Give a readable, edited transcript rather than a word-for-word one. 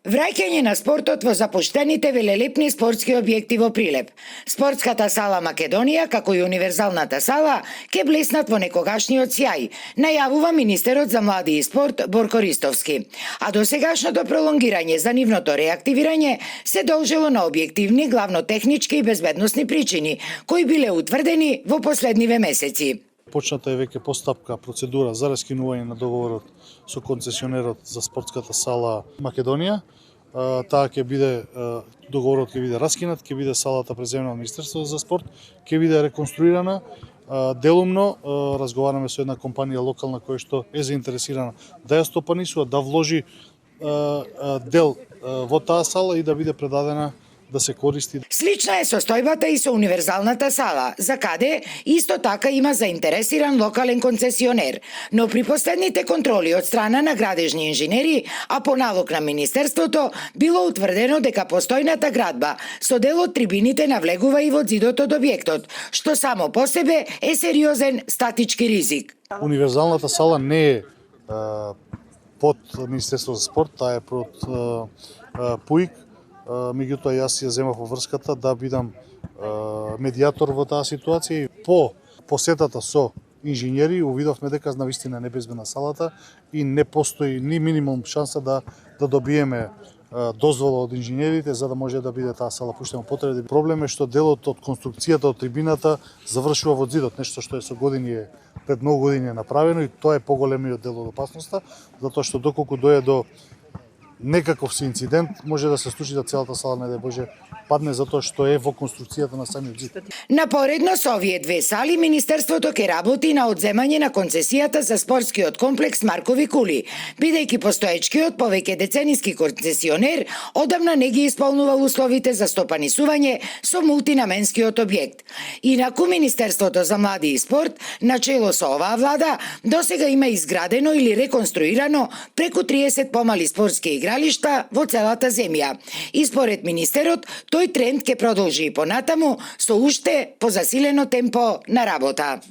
Враќање на спортот во запуштените велелепни спортски објекти во Прилеп. Спортската сала Македонија, како и универзалната сала, ќе блеснат во некогашниот сјај, најавува министерот за млади и спорт Борко Ристовски. А досегашното пролонгирање за нивното реактивирање се должело на објективни, главно технички и безбедносни причини, кои биле утврдени во последниве месеци. Почната е веќе постапка процедура за раскинување на договорот со концесионерот за спортската сала Македонија. Таа ќе биде договорот ќе биде раскинат, ќе биде салата преземена од Министерството за спорт, ќе биде реконструирана. Делумно разговараме со една компанија локална која што е заинтересирана да ја стопанисува, да вложи дел во таа сала и да биде предадена да се користи. Слична е состојбата и со универзалната сала, за каде исто така има заинтересиран локален концесионер, но при последните контроли од страна на градежни инженери, а по налог на Министерството, било утврдено дека постојната градба со дел од трибините навлегува и во зидот од објектот, што само по себе е сериозен статички ризик. Универзалната сала не е под Министерството за спорт, таа е под ПУИК. Меѓутоа јас ја земав врската да бидам медијатор во таа ситуација и по посетата со инженери увидовме дека навистина е небезбедна салата и не постои ни минимум шанса да добиеме дозвола од инженерите за да може да биде таа сала пуштена во употреба. Проблем е што делот од конструкцијата од трибината завршува во зидот, нешто што е со години пред многу години е направено и тоа е поголемиот дел од опасноста, затоа што доколку дојде до некаков си инцидент, може да се случи да целата сала, не дај Боже, падне затоа што е во конструкцијата на самиот зид. Напоредно со овие две сали, Министерството ќе работи на одземање на концесијата за спортскиот комплекс Маркови кули, бидејќи постоечкиот повеќе децениски концесионер одамна не ги исполнувал условите за стопанисување со мултинаменскиот објект. Инаку Министерството за млади и спорт, начело со оваа влада, досега има изградено или реконструирано преку 30 помали спортски игралишта во целата земја. И според министерот, тој тренд ќе продолжи и понатаму со уште позасилено темпо на работа.